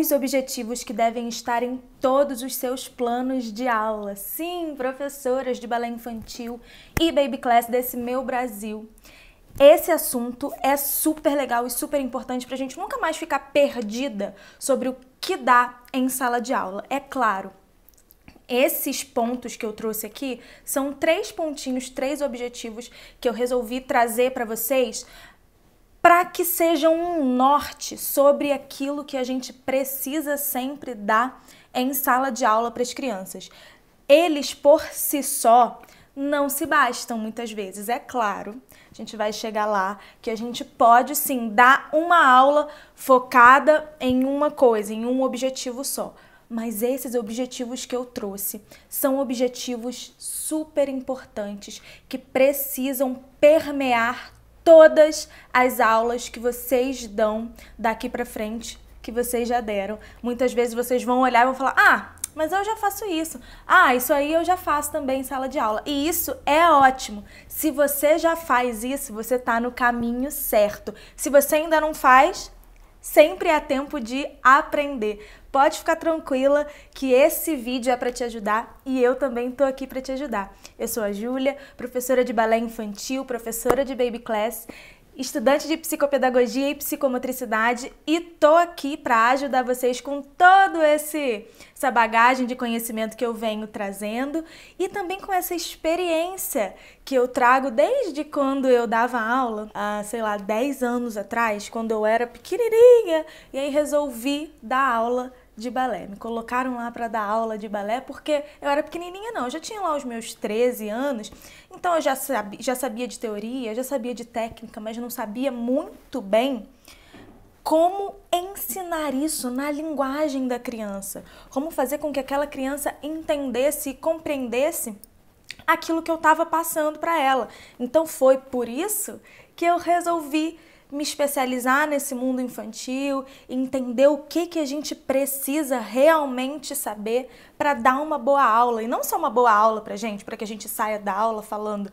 os objetivos que devem estar em todos os seus planos de aula. Sim, professoras de balé infantil e baby class desse meu Brasil. Esse assunto é super legal e super importante para a gente nunca mais ficar perdida sobre o que dá em sala de aula. É claro, esses pontos que eu trouxe aqui são 3 pontinhos, 3 objetivos que eu resolvi trazer para vocês para que sejam um norte sobre aquilo que a gente precisa sempre dar em sala de aula para as crianças. Eles, por si só, não se bastam muitas vezes. É claro, a gente vai chegar lá que a gente pode sim dar uma aula focada em uma coisa, em um objetivo só. Mas esses objetivos que eu trouxe são objetivos super importantes que precisam permear todas as aulas que vocês dão daqui pra frente, que vocês já deram. Muitas vezes vocês vão olhar e vão falar: ah, mas eu já faço isso. Ah, isso aí eu já faço também em sala de aula. E isso é ótimo. Se você já faz isso, você tá no caminho certo. Se você ainda não faz, sempre há tempo de aprender. Pode ficar tranquila que esse vídeo é para te ajudar e eu também tô aqui para te ajudar. Eu sou a Júlia, professora de balé infantil, professora de baby class, estudante de psicopedagogia e psicomotricidade e tô aqui para ajudar vocês com todo essa bagagem de conhecimento que eu venho trazendo e também com essa experiência que eu trago desde quando eu dava aula, há, sei lá, 10 anos atrás, quando eu era pequenininha, e aí resolvi dar aula de balé. Me colocaram lá para dar aula de balé porque eu era pequenininha não, eu já tinha lá os meus 13 anos, então eu já sabia de teoria, já sabia de técnica, mas não sabia muito bem como ensinar isso na linguagem da criança, como fazer com que aquela criança entendesse e compreendesse aquilo que eu estava passando para ela. Então foi por isso que eu resolvi me especializar nesse mundo infantil, entender o que a gente precisa realmente saber para dar uma boa aula. E não só uma boa aula pra gente, para que a gente saia da aula falando: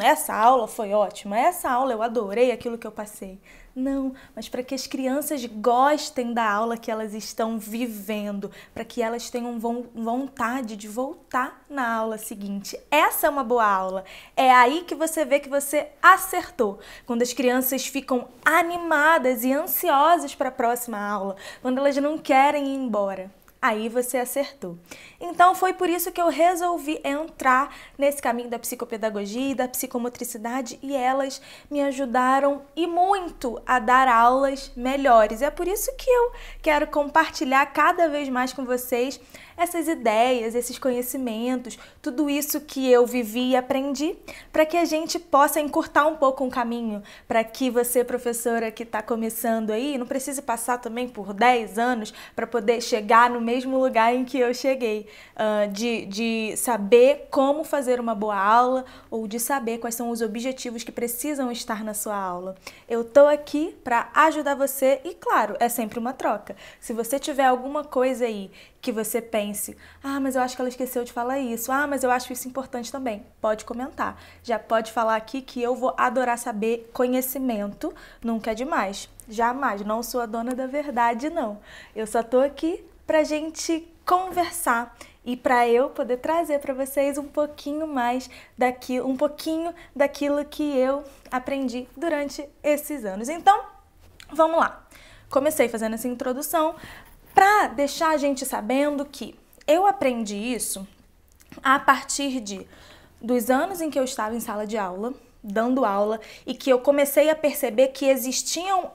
essa aula foi ótima, essa aula eu adorei aquilo que eu passei. Não, mas para que as crianças gostem da aula que elas estão vivendo, para que elas tenham vontade de voltar na aula seguinte. Essa é uma boa aula. É aí que você vê que você acertou. Quando as crianças ficam animadas e ansiosas para a próxima aula, quando elas não querem ir embora. Aí você acertou. Então foi por isso que eu resolvi entrar nesse caminho da psicopedagogia e da psicomotricidade e elas me ajudaram e muito a dar aulas melhores. É por isso que eu quero compartilhar cada vez mais com vocês essas ideias, esses conhecimentos, tudo isso que eu vivi e aprendi, para que a gente possa encurtar um pouco o caminho, para que você, professora que está começando aí, não precise passar também por 10 anos para poder chegar no mesmo lugar em que eu cheguei, de saber como fazer uma boa aula ou de saber quais são os objetivos que precisam estar na sua aula. Eu tô aqui para ajudar você e, claro, é sempre uma troca. Se você tiver alguma coisa aí que você pense: ah, mas eu acho que ela esqueceu de falar isso, ah, mas eu acho isso importante também, pode comentar. Já pode falar aqui que eu vou adorar saber. Conhecimento nunca é demais. Jamais, não sou a dona da verdade, não. Eu só tô aqui pra gente conversar e para eu poder trazer para vocês um pouquinho mais daquilo que eu aprendi durante esses anos. Então, vamos lá. Comecei fazendo essa introdução para deixar a gente sabendo que eu aprendi isso a partir dos anos em que eu estava em sala de aula, dando aula, e que eu comecei a perceber que existiam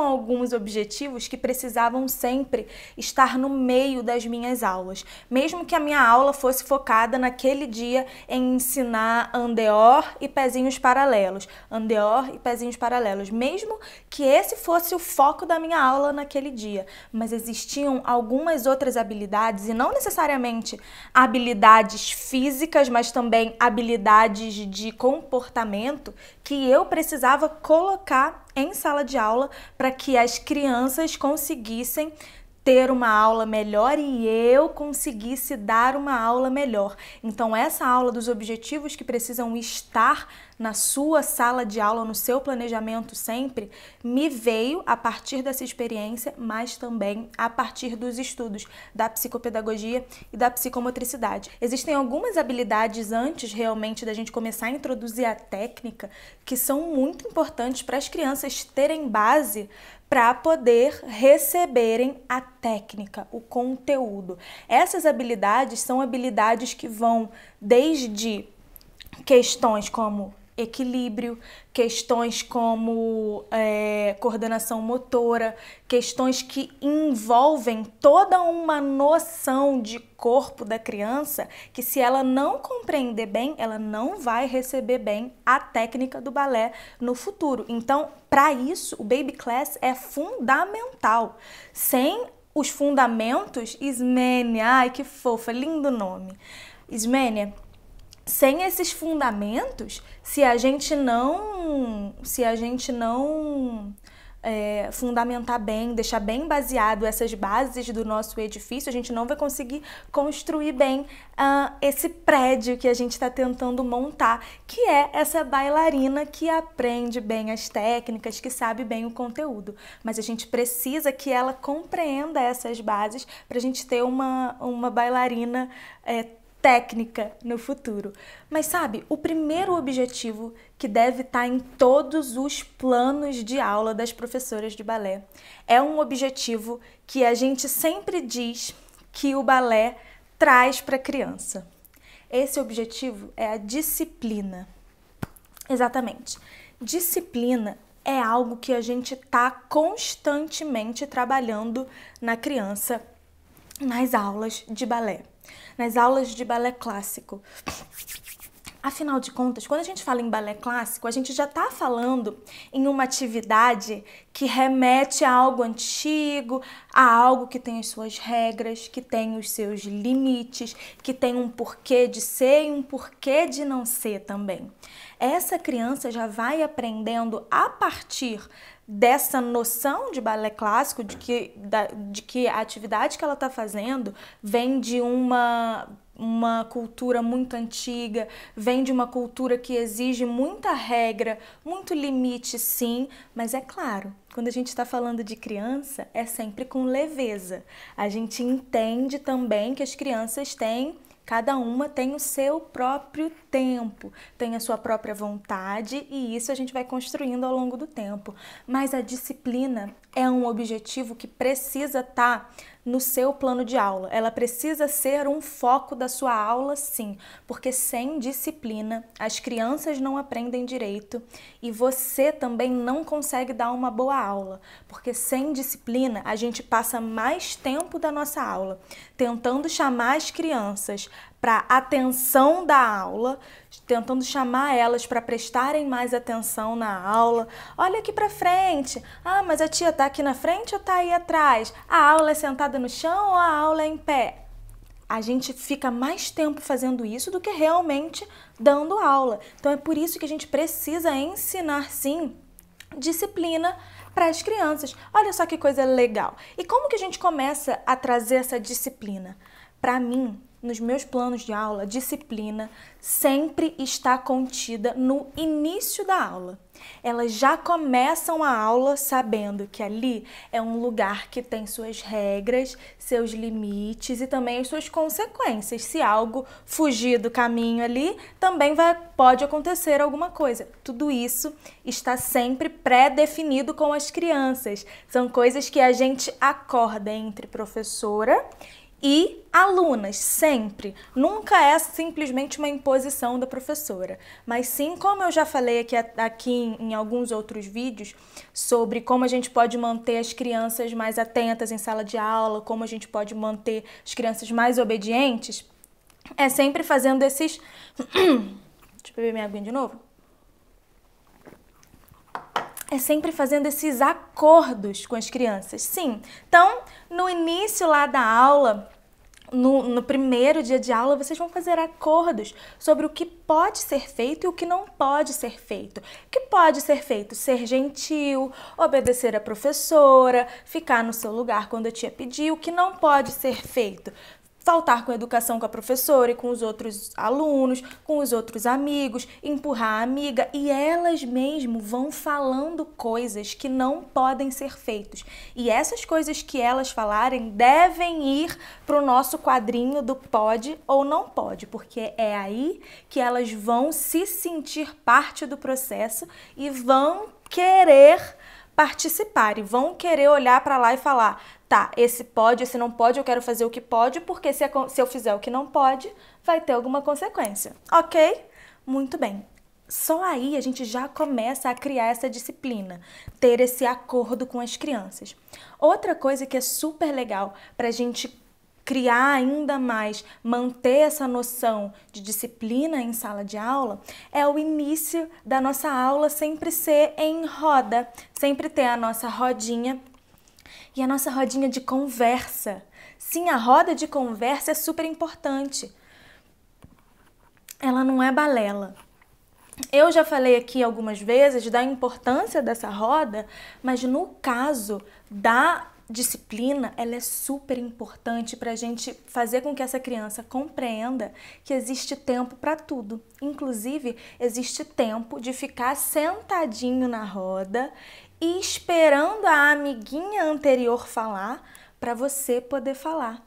alguns objetivos que precisavam sempre estar no meio das minhas aulas. Mesmo que a minha aula fosse focada naquele dia em ensinar andeor e pezinhos paralelos. Andeor e pezinhos paralelos. Mesmo que esse fosse o foco da minha aula naquele dia. Mas existiam algumas outras habilidades, e não necessariamente habilidades físicas, mas também habilidades de comportamento, que eu precisava colocar em sala de aula para que as crianças conseguissem ter uma aula melhor e eu conseguisse dar uma aula melhor. Então, essa aula dos objetivos que precisam estar na sua sala de aula, no seu planejamento sempre, me veio a partir dessa experiência, mas também a partir dos estudos da psicopedagogia e da psicomotricidade. Existem algumas habilidades antes realmente da gente começar a introduzir a técnica que são muito importantes para as crianças terem base para poder receberem a técnica, o conteúdo. Essas habilidades são habilidades que vão desde questões como equilíbrio, questões como coordenação motora, questões que envolvem toda uma noção de corpo da criança que, se ela não compreender bem, ela não vai receber bem a técnica do balé no futuro. Então, para isso, o Baby Class é fundamental. Sem os fundamentos, Ismênia, ai que fofa, lindo nome. Ismênia, sem esses fundamentos, se a gente não fundamentar bem, deixar bem baseado essas bases do nosso edifício, a gente não vai conseguir construir bem esse prédio que a gente está tentando montar, que é essa bailarina que aprende bem as técnicas, que sabe bem o conteúdo. Mas a gente precisa que ela compreenda essas bases para a gente ter uma bailarina técnica no futuro. Mas sabe, o primeiro objetivo que deve estar em todos os planos de aula das professoras de balé é um objetivo que a gente sempre diz que o balé traz para a criança. Esse objetivo é a disciplina. Exatamente. Disciplina é algo que a gente está constantemente trabalhando na criança nas aulas de balé. Nas aulas de balé clássico. Afinal de contas, quando a gente fala em balé clássico, a gente já está falando em uma atividade que remete a algo antigo, a algo que tem as suas regras, que tem os seus limites, que tem um porquê de ser e um porquê de não ser também. Essa criança já vai aprendendo a partir dessa noção de balé clássico, de que a atividade que ela está fazendo vem de uma cultura muito antiga, vem de uma cultura que exige muita regra, muito limite, sim, mas é claro, quando a gente está falando de criança, é sempre com leveza. A gente entende também que as crianças têm, cada uma tem o seu próprio tempo, tem a sua própria vontade, e isso a gente vai construindo ao longo do tempo. Mas a disciplina é um objetivo que precisa estar no seu plano de aula. Ela precisa ser um foco da sua aula, sim, porque sem disciplina as crianças não aprendem direito e você também não consegue dar uma boa aula, porque sem disciplina a gente passa mais tempo da nossa aula tentando chamar as crianças para atenção da aula, tentando chamar elas para prestarem mais atenção na aula. Olha aqui para frente. Ah, mas a tia tá aqui na frente ou tá aí atrás? A aula é sentada no chão ou a aula é em pé? A gente fica mais tempo fazendo isso do que realmente dando aula. Então é por isso que a gente precisa ensinar, sim, disciplina para as crianças. Olha só que coisa legal. E como que a gente começa a trazer essa disciplina? Para mim, nos meus planos de aula, disciplina sempre está contida no início da aula. Elas já começam a aula sabendo que ali é um lugar que tem suas regras, seus limites e também as suas consequências. Se algo fugir do caminho ali, também pode acontecer alguma coisa. Tudo isso está sempre pré-definido com as crianças. São coisas que a gente acorda entre professora e alunas, sempre. Nunca é simplesmente uma imposição da professora, mas sim, como eu já falei aqui em alguns outros vídeos, sobre como a gente pode manter as crianças mais atentas em sala de aula, como a gente pode manter as crianças mais obedientes, é sempre fazendo esses... Deixa eu beber minha aguinha de novo. É sempre fazendo esses acordos com as crianças, sim. Então, no início lá da aula, no primeiro dia de aula, vocês vão fazer acordos sobre o que pode ser feito e o que não pode ser feito. O que pode ser feito? Ser gentil, obedecer a professora, ficar no seu lugar quando a tia pedir. O que não pode ser feito? Faltar com educação com a professora e com os outros alunos, com os outros amigos, empurrar a amiga, e elas mesmo vão falando coisas que não podem ser feitas. E essas coisas que elas falarem devem ir para o nosso quadrinho do pode ou não pode, porque é aí que elas vão se sentir parte do processo e vão querer participar e vão querer olhar para lá e falar: tá, esse pode, esse não pode, eu quero fazer o que pode, porque se eu fizer o que não pode, vai ter alguma consequência. Ok? Muito bem. Só aí a gente já começa a criar essa disciplina, ter esse acordo com as crianças. Outra coisa que é super legal para a gente criar ainda mais, manter essa noção de disciplina em sala de aula, é o início da nossa aula sempre ser em roda, sempre ter a nossa rodinha e a nossa rodinha de conversa. Sim, a roda de conversa é super importante. Ela não é balela. Eu já falei aqui algumas vezes da importância dessa roda, mas no caso da disciplina, ela é super importante para a gente fazer com que essa criança compreenda que existe tempo para tudo. Inclusive, existe tempo de ficar sentadinho na roda e esperando a amiguinha anterior falar para você poder falar.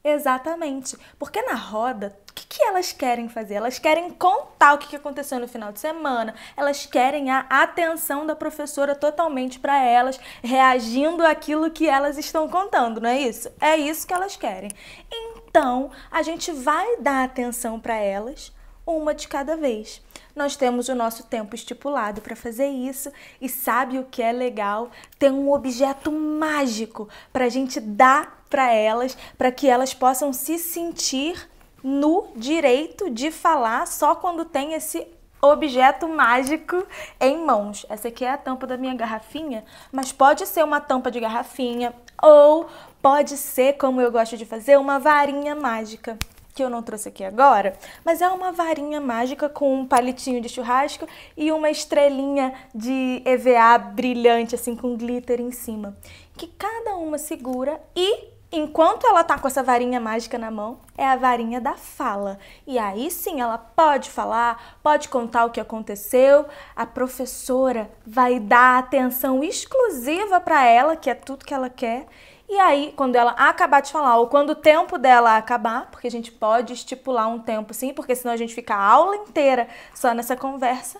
Exatamente, porque na roda, o que elas querem fazer? Elas querem contar o que aconteceu no final de semana, elas querem a atenção da professora totalmente para elas, reagindo àquilo que elas estão contando, não é isso? É isso que elas querem. Então, a gente vai dar atenção para elas, uma de cada vez. Nós temos o nosso tempo estipulado para fazer isso e sabe o que é legal? Ter um objeto mágico para a gente dar para elas, para que elas possam se sentir no direito de falar só quando tem esse objeto mágico em mãos. Essa aqui é a tampa da minha garrafinha, mas pode ser uma tampa de garrafinha ou pode ser, como eu gosto de fazer, uma varinha mágica, que eu não trouxe aqui agora, mas é uma varinha mágica com um palitinho de churrasco e uma estrelinha de EVA brilhante, assim, com glitter em cima, que cada uma segura e, enquanto ela tá com essa varinha mágica na mão, é a varinha da fala. E aí sim, ela pode falar, pode contar o que aconteceu, a professora vai dar atenção exclusiva para ela, que é tudo que ela quer. E aí, quando ela acabar de falar, ou quando o tempo dela acabar, porque a gente pode estipular um tempo sim, porque senão a gente fica a aula inteira só nessa conversa,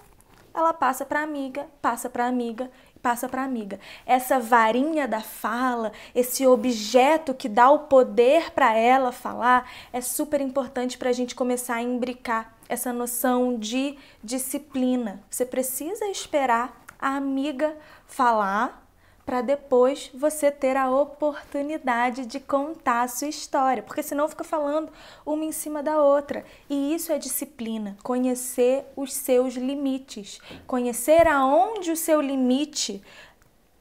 ela passa para amiga, passa para amiga, passa para amiga. Essa varinha da fala, esse objeto que dá o poder para ela falar, é super importante para a gente começar a imbricar essa noção de disciplina. Você precisa esperar a amiga falar para depois você ter a oportunidade de contar a sua história, porque senão fica falando uma em cima da outra. E isso é disciplina, conhecer os seus limites, conhecer aonde o seu limite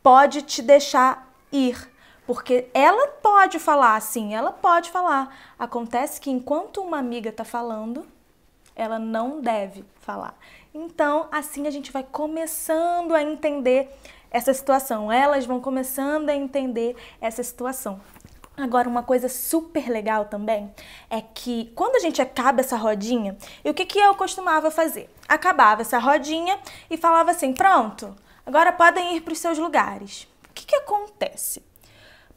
pode te deixar ir. Porque ela pode falar assim, ela pode falar. Acontece que enquanto uma amiga está falando, ela não deve falar. Então, assim a gente vai começando a entender essa situação. Elas vão começando a entender essa situação. Agora, uma coisa super legal também é que quando a gente acaba essa rodinha, e o que eu costumava fazer? Acabava essa rodinha e falava assim, pronto, agora podem ir para os seus lugares. O que acontece?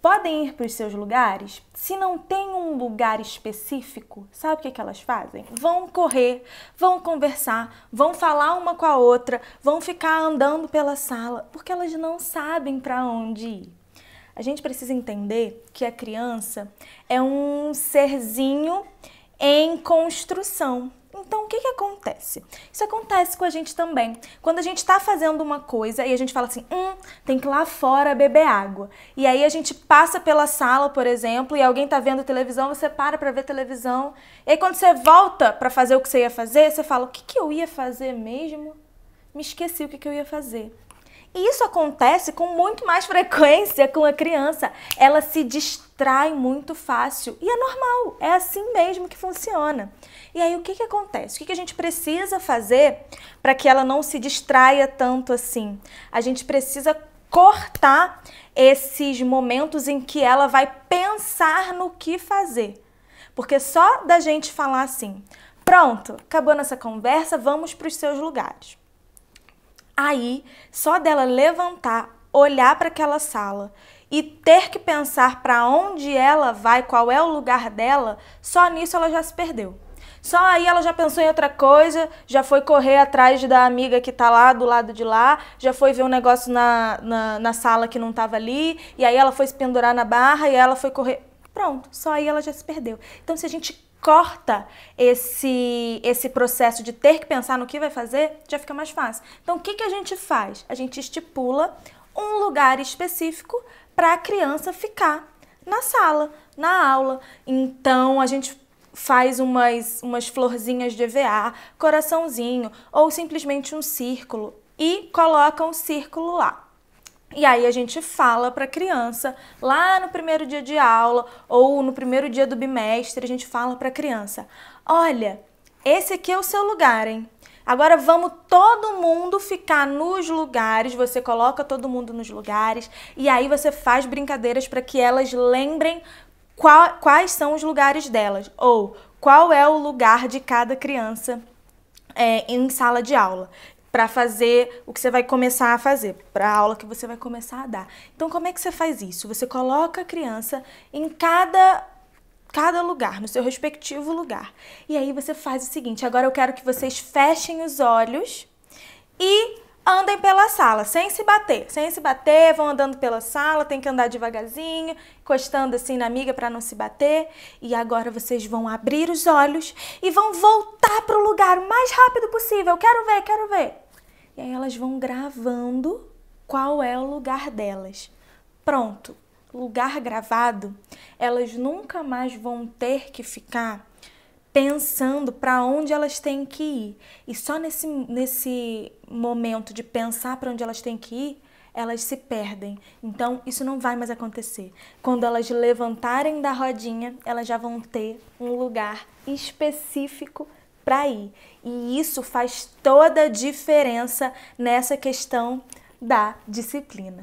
Podem ir para os seus lugares, se não tem um lugar específico, sabe o que elas fazem? Vão correr, vão conversar, vão falar uma com a outra, vão ficar andando pela sala, porque elas não sabem para onde ir. A gente precisa entender que a criança é um serzinho em construção. Então, o que acontece? Isso acontece com a gente também. Quando a gente está fazendo uma coisa e a gente fala assim, tem que ir lá fora beber água. E aí a gente passa pela sala, por exemplo, e alguém está vendo televisão, você para ver televisão. E aí quando você volta para fazer o que você ia fazer, você fala, o que eu ia fazer mesmo? Me esqueci o que eu ia fazer. E isso acontece com muito mais frequência com a criança. Ela se distrai muito fácil. E é normal, é assim mesmo que funciona. E aí o que acontece? O que a gente precisa fazer para que ela não se distraia tanto assim? A gente precisa cortar esses momentos em que ela vai pensar no que fazer. Porque só da gente falar assim, pronto, acabou nossa conversa, vamos para os seus lugares. Aí, só dela levantar, olhar para aquela sala e ter que pensar para onde ela vai, qual é o lugar dela, só nisso ela já se perdeu. Só aí ela já pensou em outra coisa, já foi correr atrás da amiga que tá lá do lado de lá, já foi ver um negócio na sala que não tava ali, e aí ela foi se pendurar na barra e ela foi correr. Pronto, só aí ela já se perdeu. Então, se a gente corta esse processo de ter que pensar no que vai fazer, já fica mais fácil. Então, o que a gente faz? A gente estipula um lugar específico para a criança ficar na sala, na aula. Então, a gente faz umas florzinhas de EVA, coraçãozinho ou simplesmente um círculo e coloca um círculo lá. E aí a gente fala para a criança, lá no primeiro dia de aula ou no primeiro dia do bimestre, a gente fala para a criança, olha, esse aqui é o seu lugar, hein? Agora vamos todo mundo ficar nos lugares, você coloca todo mundo nos lugares e aí você faz brincadeiras para que elas lembrem quais são os lugares delas ou qual é o lugar de cada criança em sala de aula. Para fazer o que você vai começar a fazer, para a aula que você vai começar a dar. Então, como é que você faz isso? Você coloca a criança em cada lugar, no seu respectivo lugar. E aí você faz o seguinte, agora eu quero que vocês fechem os olhos e andem pela sala, sem se bater, vão andando pela sala, tem que andar devagarzinho, encostando assim na amiga para não se bater. E agora vocês vão abrir os olhos e vão voltar para o lugar o mais rápido possível. Quero ver. E aí elas vão gravando qual é o lugar delas. Pronto, lugar gravado, elas nunca mais vão ter que ficar pensando para onde elas têm que ir. E só nesse momento de pensar para onde elas têm que ir, elas se perdem. Então, isso não vai mais acontecer. Quando elas levantarem da rodinha, elas já vão ter um lugar específico para ir. E isso faz toda a diferença nessa questão da disciplina.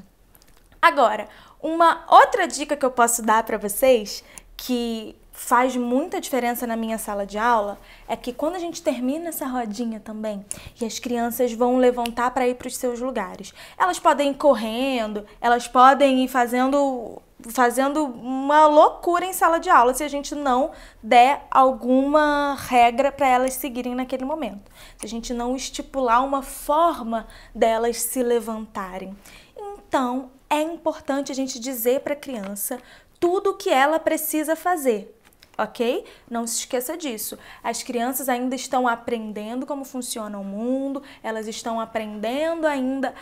Agora, uma outra dica que eu posso dar para vocês, que faz muita diferença na minha sala de aula, é que quando a gente termina essa rodinha também, e as crianças vão levantar para ir para os seus lugares, elas podem ir correndo, elas podem ir fazendo uma loucura em sala de aula se a gente não der alguma regra para elas seguirem naquele momento. Se a gente não estipular uma forma delas se levantarem. Então, é importante a gente dizer para a criança tudo o que ela precisa fazer, ok? Não se esqueça disso. As crianças ainda estão aprendendo como funciona o mundo, elas estão aprendendo ainda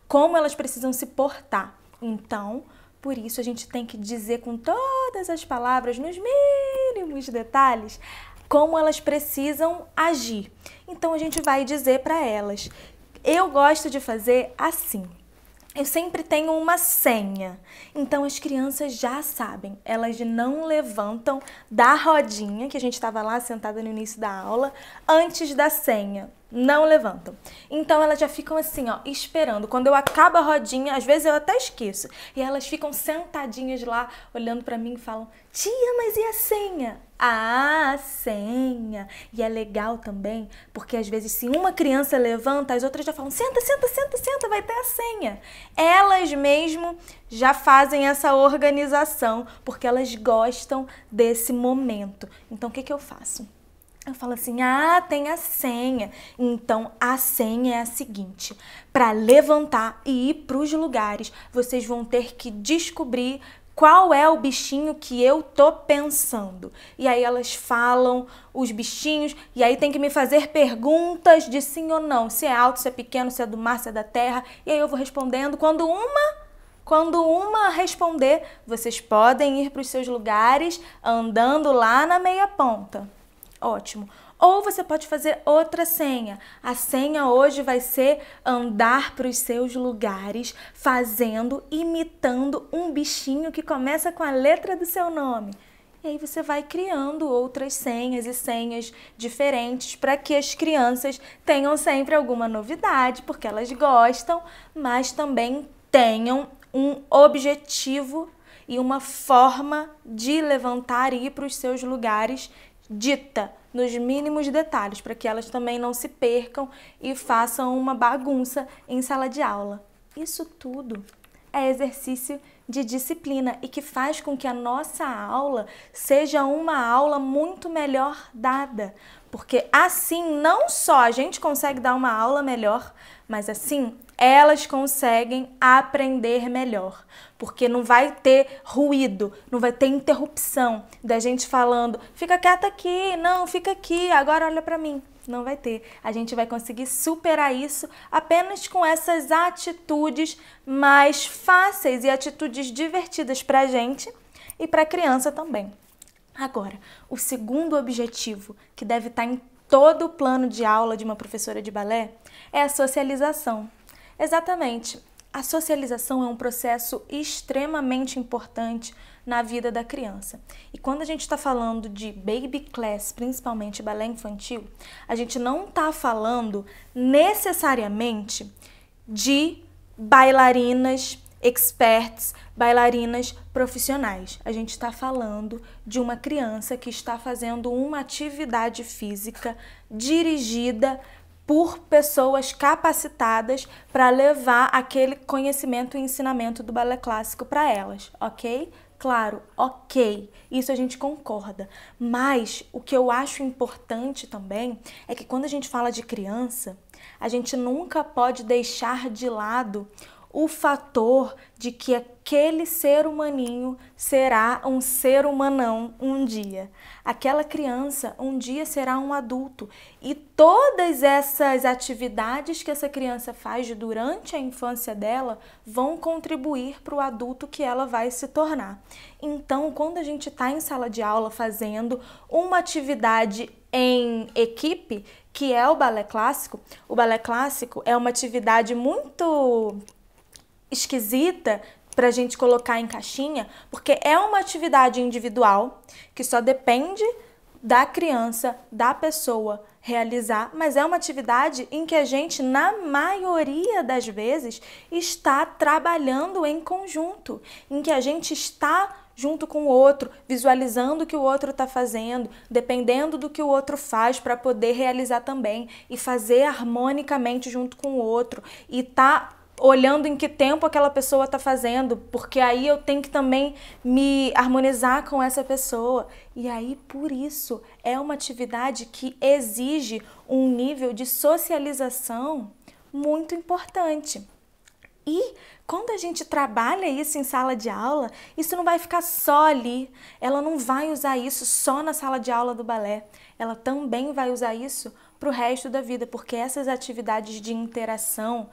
como elas precisam se portar. Então, por isso a gente tem que dizer com todas as palavras, nos mínimos detalhes, como elas precisam agir. Então, a gente vai dizer para elas, eu gosto de fazer assim. Eu sempre tenho uma senha, então as crianças já sabem, elas não levantam da rodinha, que a gente estava lá sentada no início da aula, antes da senha, não levantam. Então elas já ficam assim, ó, esperando. Quando eu acabo a rodinha, às vezes eu até esqueço, e elas ficam sentadinhas lá, olhando para mim e falam, tia, mas e a senha? Ah, a senha. E é legal também, porque às vezes se uma criança levanta, as outras já falam, senta, vai ter a senha. Elas mesmo já fazem essa organização, porque elas gostam desse momento. Então, o que eu faço? Eu falo assim, tem a senha. Então, a senha é a seguinte, para levantar e ir para os lugares, vocês vão ter que descobrir qual é o bichinho que eu tô pensando. E aí elas falam os bichinhos, e aí tem que me fazer perguntas de sim ou não, se é alto, se é pequeno, se é do mar, se é da terra, e aí eu vou respondendo. Quando uma responder, vocês podem ir para os seus lugares andando lá na meia ponta. Ótimo. Ou você pode fazer outra senha. A senha hoje vai ser andar para os seus lugares imitando um bichinho que começa com a letra do seu nome. E aí você vai criando outras senhas e senhas diferentes para que as crianças tenham sempre alguma novidade, porque elas gostam, mas também tenham um objetivo e uma forma de levantar e ir para os seus lugares dita nos mínimos detalhes, para que elas também não se percam e façam uma bagunça em sala de aula. Isso tudo é exercício de disciplina e que faz com que a nossa aula seja uma aula muito melhor dada, porque assim não só a gente consegue dar uma aula melhor, mas assim elas conseguem aprender melhor, porque não vai ter ruído, não vai ter interrupção da gente falando, fica quieta aqui, não, fica aqui, agora olha para mim. Não vai ter. A gente vai conseguir superar isso apenas com essas atitudes mais fáceis e atitudes divertidas para a gente e para a criança também. Agora, o segundo objetivo que deve estar em todo o plano de aula de uma professora de balé é a socialização. Exatamente. A socialização é um processo extremamente importante na vida da criança. E quando a gente está falando de baby class, principalmente balé infantil, a gente não está falando necessariamente de bailarinas experts, bailarinas profissionais. A gente está falando de uma criança que está fazendo uma atividade física dirigida por pessoas capacitadas para levar aquele conhecimento e ensinamento do balé clássico para elas, ok? Claro, ok, isso a gente concorda, mas o que eu acho importante também é que quando a gente fala de criança, a gente nunca pode deixar de lado o fator de que aquele ser humaninho será um ser humanão um dia. Aquela criança um dia será um adulto e todas essas atividades que essa criança faz durante a infância dela vão contribuir para o adulto que ela vai se tornar. Então, quando a gente está em sala de aula fazendo uma atividade em equipe, que é o balé clássico é uma atividade muito esquisita para a gente colocar em caixinha, porque é uma atividade individual que só depende da criança, da pessoa realizar, mas é uma atividade em que a gente, na maioria das vezes, está trabalhando em conjunto, em que a gente está junto com o outro, visualizando o que o outro está fazendo, dependendo do que o outro faz para poder realizar também e fazer harmonicamente junto com o outro e tá olhando em que tempo aquela pessoa está fazendo, porque aí eu tenho que também me harmonizar com essa pessoa. E aí, por isso, é uma atividade que exige um nível de socialização muito importante. E quando a gente trabalha isso em sala de aula, isso não vai ficar só ali. Ela não vai usar isso só na sala de aula do balé. Ela também vai usar isso para o resto da vida, porque essas atividades de interação,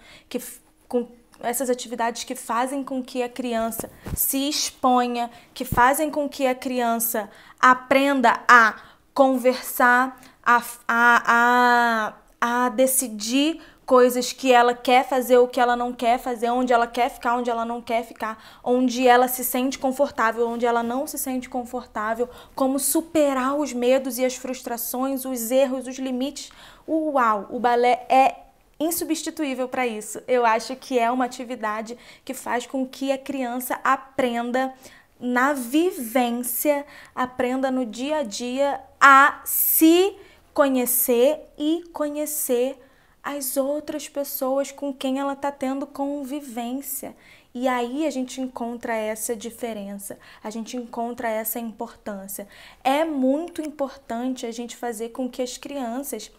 essas atividades que fazem com que a criança se exponha, que fazem com que a criança aprenda a conversar, a decidir coisas que ela quer fazer ou que ela não quer fazer, onde ela quer ficar, onde ela não quer ficar, onde ela se sente confortável, onde ela não se sente confortável, como superar os medos e as frustrações, os erros, os limites. Uau! O balé é insubstituível para isso. Eu acho que é uma atividade que faz com que a criança aprenda na vivência, aprenda no dia a dia a se conhecer e conhecer as outras pessoas com quem ela está tendo convivência. E aí a gente encontra essa diferença, a gente encontra essa importância. É muito importante a gente fazer com que as crianças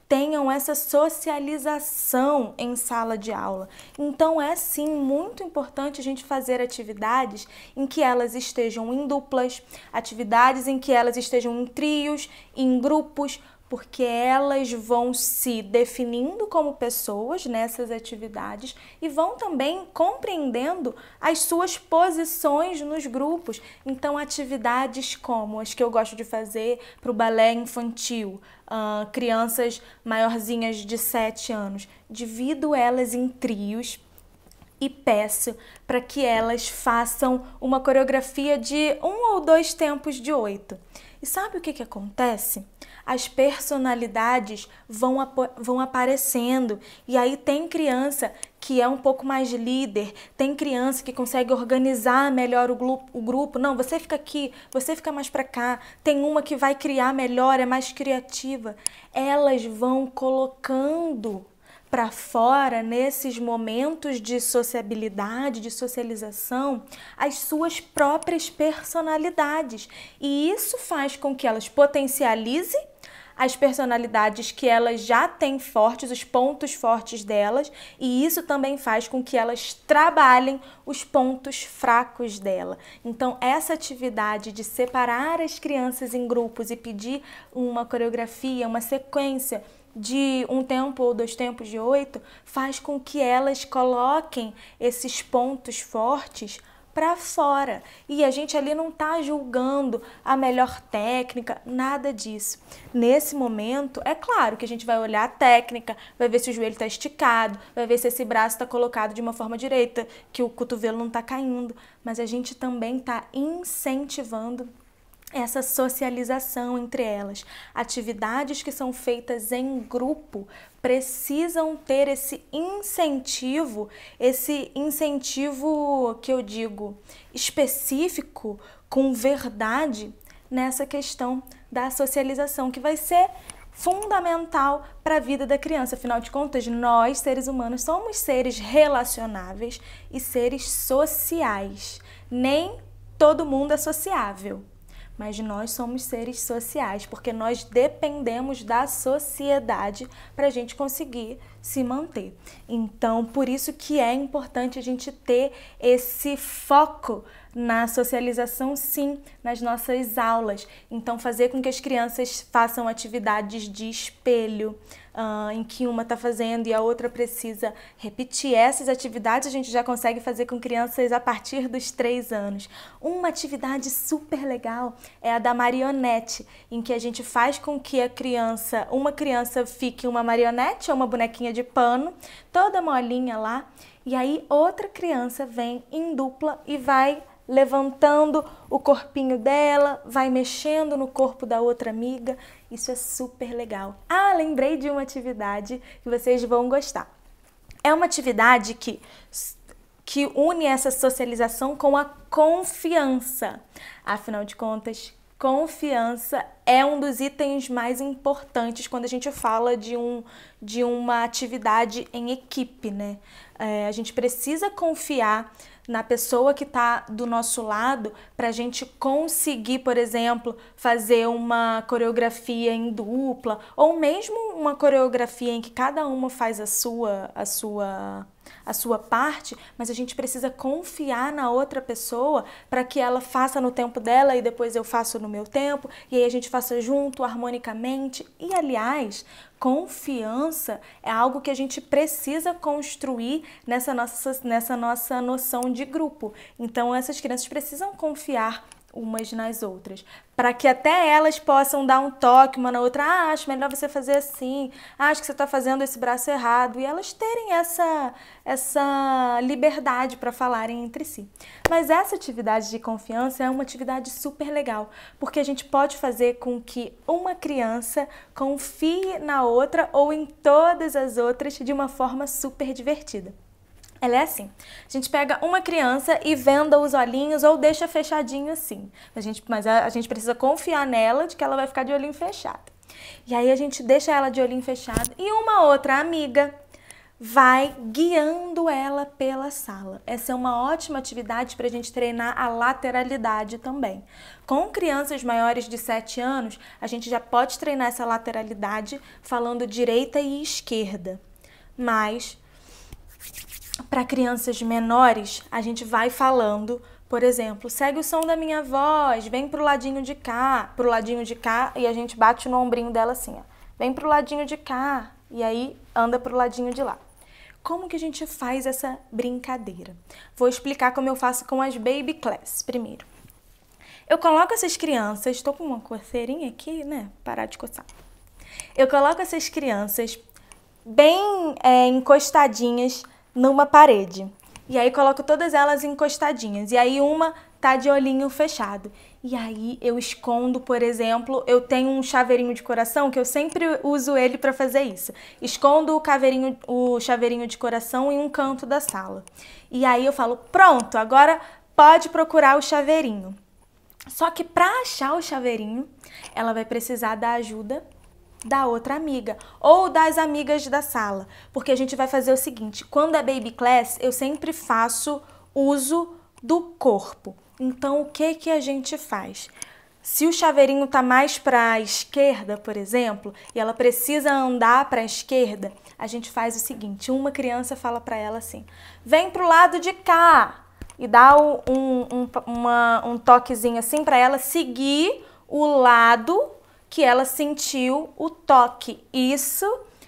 tenham essa socialização em sala de aula. Então é sim muito importante a gente fazer atividades em que elas estejam em duplas, atividades em que elas estejam em trios, em grupos, porque elas vão se definindo como pessoas nessas atividades e vão também compreendendo as suas posições nos grupos. Então, atividades como as que eu gosto de fazer para o balé infantil, crianças maiorzinhas de 7 anos, divido elas em trios e peço para que elas façam uma coreografia de 1 ou 2 tempos de 8. E sabe o que acontece? As personalidades vão aparecendo e aí tem criança que é um pouco mais líder, tem criança que consegue organizar melhor o grupo. Não, você fica aqui, você fica mais para cá. Tem uma que vai criar melhor, é mais criativa. Elas vão colocando para fora, nesses momentos de sociabilidade, de socialização, as suas próprias personalidades. E isso faz com que elas potencializem as personalidades que elas já têm fortes, os pontos fortes delas, e isso também faz com que elas trabalhem os pontos fracos dela. Então, essa atividade de separar as crianças em grupos e pedir uma coreografia, uma sequência de 1 tempo ou 2 tempos de 8, faz com que elas coloquem esses pontos fortes para fora. E a gente ali não está julgando a melhor técnica, nada disso. Nesse momento, é claro que a gente vai olhar a técnica, vai ver se o joelho está esticado, vai ver se esse braço está colocado de uma forma direita, que o cotovelo não está caindo, mas a gente também está incentivando essa socialização entre elas. Atividades que são feitas em grupo precisam ter esse incentivo que eu digo específico, com verdade, nessa questão da socialização, que vai ser fundamental para a vida da criança. Afinal de contas, nós, seres humanos, somos seres relacionáveis e seres sociais. Nem todo mundo é sociável, mas nós somos seres sociais, porque nós dependemos da sociedade para a gente conseguir se manter. Então, por isso que é importante a gente ter esse foco na socialização, sim, nas nossas aulas. Então, fazer com que as crianças façam atividades de espelho, em que uma está fazendo e a outra precisa repetir. Essas atividades a gente já consegue fazer com crianças a partir dos 3 anos. Uma atividade super legal é a da marionete, em que a gente faz com que uma criança fique uma marionete ou uma bonequinha de pano, toda molinha lá, e aí outra criança vem em dupla e vai levantando o corpinho dela, vai mexendo no corpo da outra amiga. Isso é super legal. Ah, lembrei de uma atividade que vocês vão gostar. É uma atividade que une essa socialização com a confiança. Afinal de contas, confiança é um dos itens mais importantes quando a gente fala de uma atividade em equipe, né? A gente precisa confiar na pessoa que está do nosso lado para a gente conseguir, por exemplo, fazer uma coreografia em dupla ou mesmo uma coreografia em que cada uma faz a sua parte, mas a gente precisa confiar na outra pessoa para que ela faça no tempo dela e depois eu faço no meu tempo e aí a gente faça junto, harmonicamente. E, aliás, confiança é algo que a gente precisa construir nessa nossa noção de grupo. Então, essas crianças precisam confiar umas nas outras, para que até elas possam dar um toque uma na outra. Ah, acho melhor você fazer assim, acho que você está fazendo esse braço errado, e elas terem essa liberdade para falarem entre si. Mas essa atividade de confiança é uma atividade super legal, porque a gente pode fazer com que uma criança confie na outra ou em todas as outras de uma forma super divertida. Ela é assim, a gente pega uma criança e venda os olhinhos ou deixa fechadinho assim. Mas a gente precisa confiar nela de que ela vai ficar de olhinho fechado. E aí a gente deixa ela de olhinho fechado e uma outra amiga vai guiando ela pela sala. Essa é uma ótima atividade para a gente treinar a lateralidade também. Com crianças maiores de 7 anos, a gente já pode treinar essa lateralidade falando direita e esquerda. Mas para crianças menores, a gente vai falando, por exemplo, segue o som da minha voz, vem pro ladinho de cá, e a gente bate no ombrinho dela assim, ó. vem pro ladinho de cá, e aí anda pro ladinho de lá. Como que a gente faz essa brincadeira? Vou explicar como eu faço com as baby class primeiro. Eu coloco essas crianças, estou com uma coceirinha aqui, né? Parar de coçar. Eu coloco essas crianças bem encostadinhas numa parede. E aí coloco todas elas encostadinhas. E aí uma tá de olhinho fechado. E aí eu escondo, por exemplo, eu tenho um chaveirinho de coração que eu sempre uso ele para fazer isso. Escondo o chaveirinho de coração em um canto da sala. E aí eu falo, pronto, agora pode procurar o chaveirinho. Só que para achar o chaveirinho, ela vai precisar da ajuda da outra amiga ou das amigas da sala. Porque a gente vai fazer o seguinte, quando é baby class, eu sempre faço uso do corpo. Então, o que a gente faz? Se o chaveirinho tá mais para a esquerda, por exemplo, e ela precisa andar para a esquerda, a gente faz o seguinte, uma criança fala para ela assim, vem pro lado de cá, e dá um toquezinho assim para ela seguir o lado que ela sentiu o toque. Isso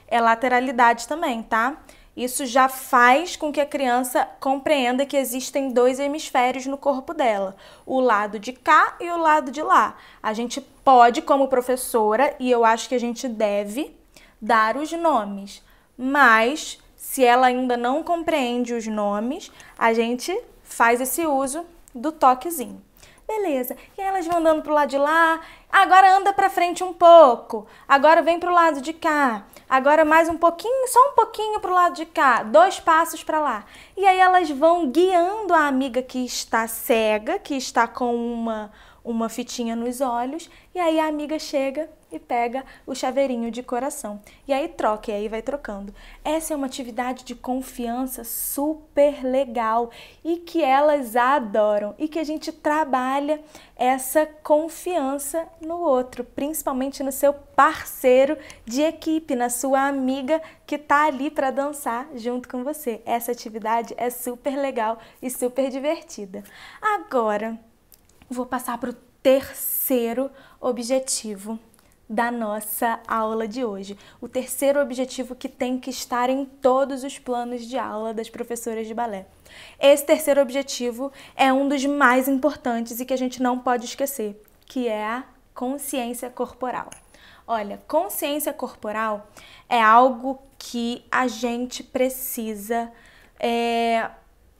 é lateralidade também, tá? Isso já faz com que a criança compreenda que existem dois hemisférios no corpo dela, o lado de cá e o lado de lá. A gente pode, como professora, e eu acho que a gente deve, dar os nomes, mas se ela ainda não compreende os nomes, a gente faz esse uso do toquezinho. Beleza, e aí elas vão andando pro lado de lá, agora anda pra frente um pouco, agora vem pro lado de cá, agora mais um pouquinho, só um pouquinho pro lado de cá, 2 passos para lá. E aí elas vão guiando a amiga que está cega, que está com uma fitinha nos olhos, e aí a amiga chega e pega o chaveirinho de coração. E aí troca, e aí vai trocando. Essa é uma atividade de confiança super legal e que elas adoram e que a gente trabalha essa confiança no outro, principalmente no seu parceiro de equipe, na sua amiga que tá ali para dançar junto com você. Essa atividade é super legal e super divertida. Agora, vou passar para o terceiro objetivo da nossa aula de hoje. O terceiro objetivo que tem que estar em todos os planos de aula das professoras de balé. Esse terceiro objetivo é um dos mais importantes e que a gente não pode esquecer, que é a consciência corporal. Olha, consciência corporal é algo que a gente precisa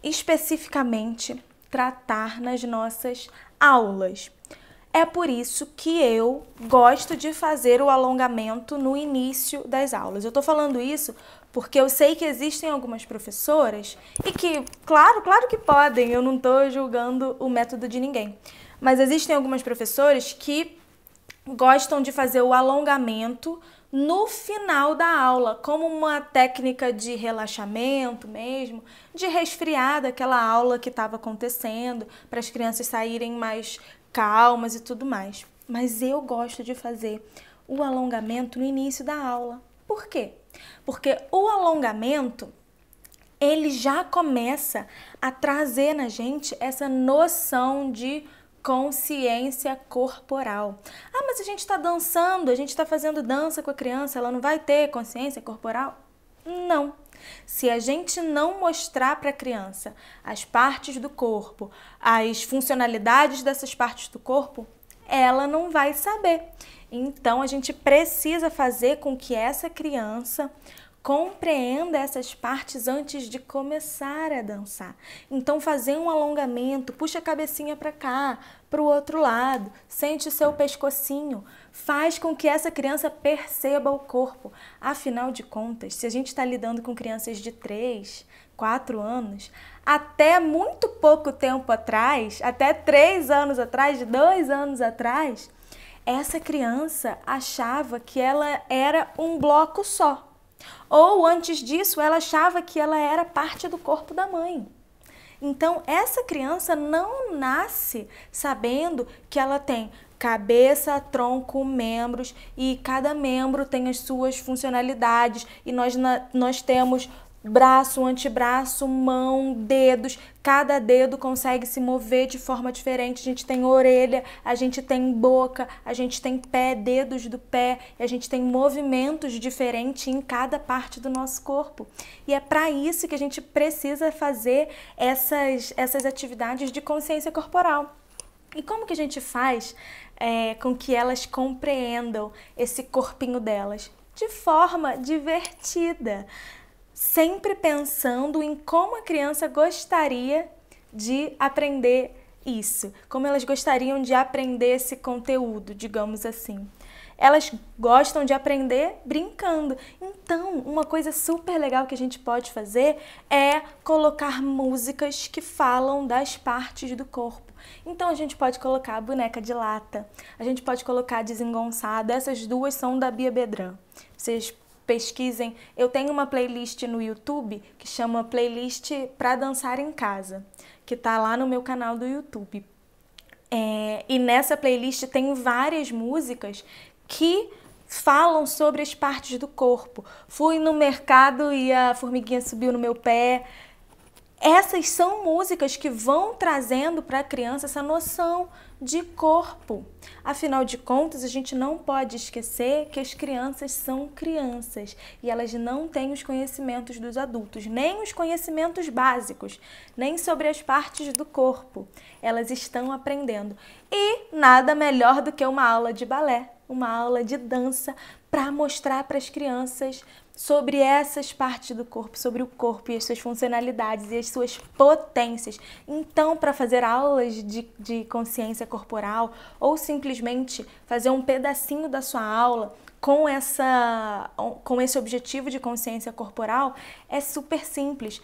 especificamente tratar nas nossas aulas. É por isso que eu gosto de fazer o alongamento no início das aulas. Eu tô falando isso porque eu sei que existem algumas professoras e que, claro que podem, eu não tô julgando o método de ninguém. Mas existem algumas professoras que gostam de fazer o alongamento no final da aula, como uma técnica de relaxamento mesmo, de resfriar daquela aula que estava acontecendo, para as crianças saírem mais calmas e tudo mais. Mas eu gosto de fazer o alongamento no início da aula. Por quê? Porque o alongamento, ele já começa a trazer na gente essa noção de consciência corporal. Ah, mas a gente está dançando, a gente está fazendo dança com a criança, ela não vai ter consciência corporal? Não. Se a gente não mostrar para a criança as partes do corpo, as funcionalidades dessas partes do corpo, ela não vai saber. Então, a gente precisa fazer com que essa criança compreenda essas partes antes de começar a dançar. Então, fazer um alongamento, puxa a cabecinha para cá, para o outro lado, sente o seu pescocinho, faz com que essa criança perceba o corpo. Afinal de contas, se a gente está lidando com crianças de 3, 4 anos, até muito pouco tempo atrás, até 3 anos atrás, 2 anos atrás, essa criança achava que ela era um bloco só. Ou antes disso, ela achava que ela era parte do corpo da mãe. Então, essa criança não nasce sabendo que ela tem cabeça, tronco, membros e cada membro tem as suas funcionalidades e nós temos braço, antebraço, mão, dedos, cada dedo consegue se mover de forma diferente. A gente tem orelha, a gente tem boca, a gente tem pé, dedos do pé, e a gente tem movimentos diferentes em cada parte do nosso corpo. E é para isso que a gente precisa fazer essas atividades de consciência corporal. E como que a gente faz com que elas compreendam esse corpinho delas? De forma divertida, sempre pensando em como a criança gostaria de aprender isso, como elas gostariam de aprender esse conteúdo, digamos assim. Elas gostam de aprender brincando. Então, uma coisa super legal que a gente pode fazer é colocar músicas que falam das partes do corpo. Então, a gente pode colocar a Boneca de Lata, a gente pode colocar Desengonçada. Essas duas são da Bia Bedran. Vocês pesquisem. Eu tenho uma playlist no YouTube que chama Playlist para Dançar em Casa, que tá lá no meu canal do YouTube. E nessa playlist tem várias músicas que falam sobre as partes do corpo. Fui no mercado e a formiguinha subiu no meu pé. Essas são músicas que vão trazendo para a criança essa noção de corpo. Afinal de contas, a gente não pode esquecer que as crianças são crianças e elas não têm os conhecimentos dos adultos, nem os conhecimentos básicos, nem sobre as partes do corpo. Elas estão aprendendo. E nada melhor do que uma aula de balé, uma aula de dança, para mostrar para as crianças sobre essas partes do corpo, sobre o corpo e as suas funcionalidades e as suas potências. Então, para fazer aulas de consciência corporal ou simplesmente fazer um pedacinho da sua aula com esse objetivo de consciência corporal, é super simples.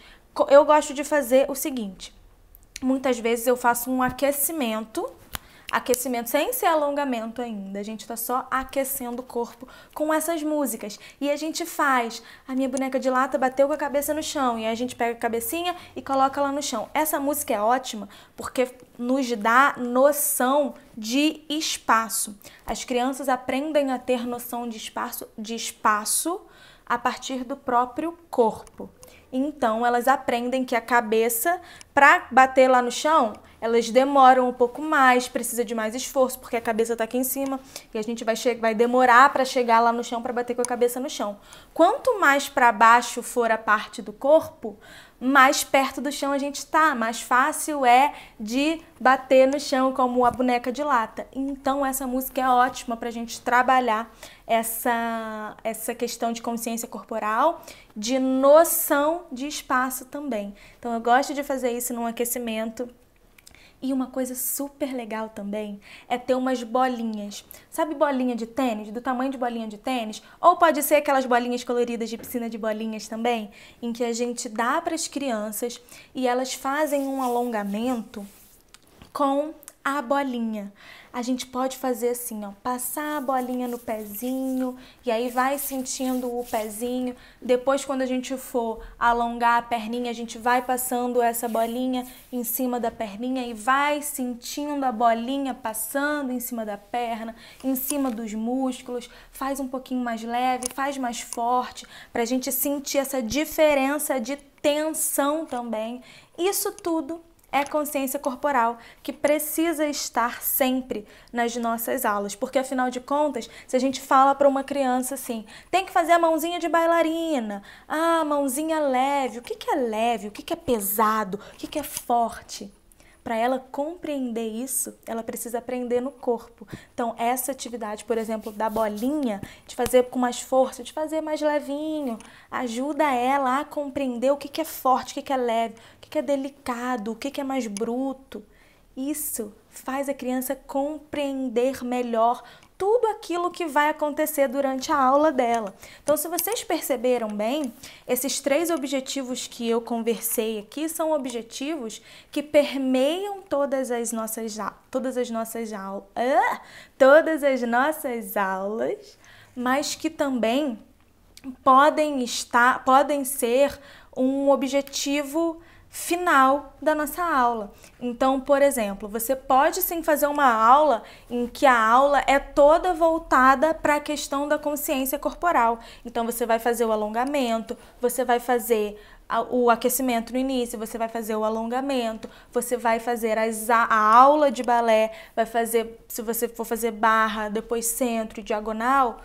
Eu gosto de fazer o seguinte: muitas vezes eu faço um aquecimento sem ser alongamento ainda, a gente está só aquecendo o corpo com essas músicas. E a gente faz, a minha boneca de lata bateu com a cabeça no chão, e aí a gente pega a cabecinha e coloca lá no chão. Essa música é ótima porque nos dá noção de espaço. As crianças aprendem a ter noção de espaço a partir do próprio corpo. Então, elas aprendem que a cabeça, para bater lá no chão, elas demoram um pouco mais, precisa de mais esforço, porque a cabeça está aqui em cima e a gente vai demorar para chegar lá no chão, para bater com a cabeça no chão. Quanto mais para baixo for a parte do corpo, mais perto do chão a gente está, mais fácil é de bater no chão, como a boneca de lata. Então, essa música é ótima para a gente trabalhar essa questão de consciência corporal, de noção de espaço também. Então, eu gosto de fazer isso num aquecimento. E uma coisa super legal também é ter umas bolinhas. Sabe bolinha de tênis? Do tamanho de bolinha de tênis? Ou pode ser aquelas bolinhas coloridas de piscina de bolinhas também, em que a gente dá para as crianças e elas fazem um alongamento com a bolinha. A gente pode fazer assim, ó, passar a bolinha no pezinho e aí vai sentindo o pezinho. Depois, quando a gente for alongar a perninha, a gente vai passando essa bolinha em cima da perninha e vai sentindo a bolinha passando em cima da perna, em cima dos músculos. Faz um pouquinho mais leve, faz mais forte, para a gente sentir essa diferença de tensão também. Isso tudo é consciência corporal que precisa estar sempre nas nossas aulas, porque afinal de contas, se a gente fala para uma criança assim, tem que fazer a mãozinha de bailarina, mãozinha leve, o que é leve, o que é pesado, o que é forte? Para ela compreender isso, ela precisa aprender no corpo. Então, essa atividade, por exemplo, da bolinha, de fazer com mais força, de fazer mais levinho, ajuda ela a compreender o que é forte, o que é leve, o que é delicado, o que é mais bruto. Isso faz a criança compreender melhor tudo aquilo que vai acontecer durante a aula dela. Então, se vocês perceberam bem, esses 3 objetivos que eu conversei aqui são objetivos que permeiam todas as nossas aulas, mas que também podem ser um objetivo final da nossa aula. Então, por exemplo, você pode sim fazer uma aula em que a aula é toda voltada para a questão da consciência corporal. Então, você vai fazer o alongamento, você vai fazer o aquecimento no início, você vai fazer o alongamento, você vai fazer a aula de balé, vai fazer, se você for fazer barra, depois centro e diagonal,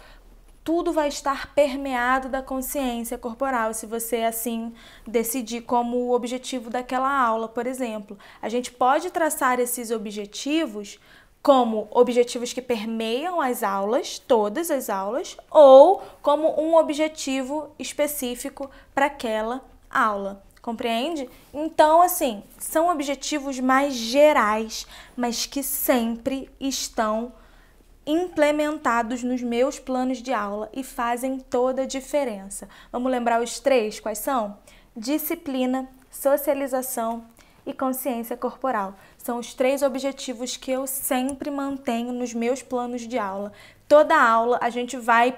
tudo vai estar permeado da consciência corporal, se você assim decidir como o objetivo daquela aula, por exemplo. A gente pode traçar esses objetivos como objetivos que permeiam as aulas, todas as aulas, ou como um objetivo específico para aquela aula. Compreende? Então, assim, são objetivos mais gerais, mas que sempre estão implementados nos meus planos de aula e fazem toda a diferença. Vamos lembrar os 3? Quais são? Disciplina, socialização e consciência corporal. São os 3 objetivos que eu sempre mantenho nos meus planos de aula. Toda aula a gente vai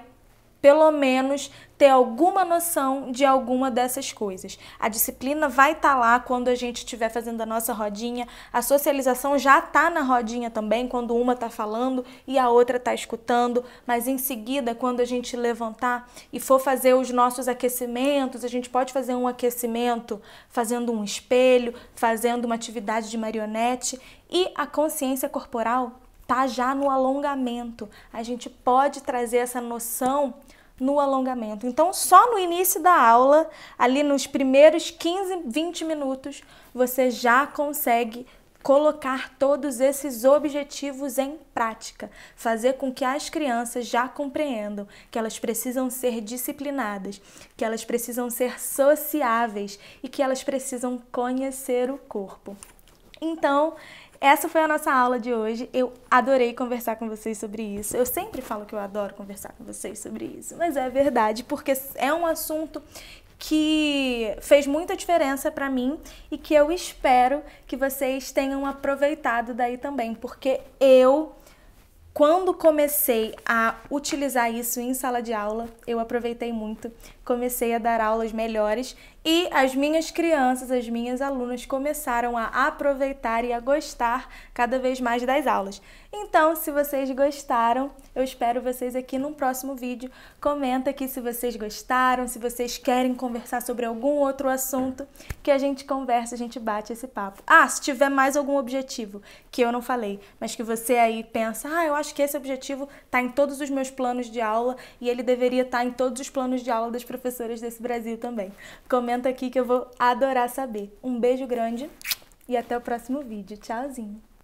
pelo menos ter alguma noção de alguma dessas coisas. A disciplina vai estar lá quando a gente estiver fazendo a nossa rodinha, a socialização já está na rodinha também, quando uma está falando e a outra está escutando, mas em seguida, quando a gente levantar e for fazer os nossos aquecimentos, a gente pode fazer um aquecimento fazendo um espelho, fazendo uma atividade de marionete, e a consciência corporal tá já no alongamento. A gente pode trazer essa noção no alongamento. Então, só no início da aula, ali nos primeiros 15, 20 minutos, você já consegue colocar todos esses objetivos em prática, fazer com que as crianças já compreendam que elas precisam ser disciplinadas, que elas precisam ser sociáveis e que elas precisam conhecer o corpo. Então, essa foi a nossa aula de hoje. Eu adorei conversar com vocês sobre isso. Eu sempre falo que eu adoro conversar com vocês sobre isso, mas é verdade, porque é um assunto que fez muita diferença para mim e que eu espero que vocês tenham aproveitado daí também, porque quando comecei a utilizar isso em sala de aula, eu aproveitei muito, comecei a dar aulas melhores e as minhas crianças, as minhas alunas começaram a aproveitar e a gostar cada vez mais das aulas. Então, se vocês gostaram, eu espero vocês aqui no próximo vídeo. Comenta aqui se vocês gostaram, se vocês querem conversar sobre algum outro assunto, que a gente conversa, a gente bate esse papo. Ah, se tiver mais algum objetivo que eu não falei, mas que você aí pensa, eu acho que esse objetivo está em todos os meus planos de aula e ele deveria estar em todos os planos de aula das professoras desse Brasil também. Comenta aqui que eu vou adorar saber. Um beijo grande e até o próximo vídeo. Tchauzinho!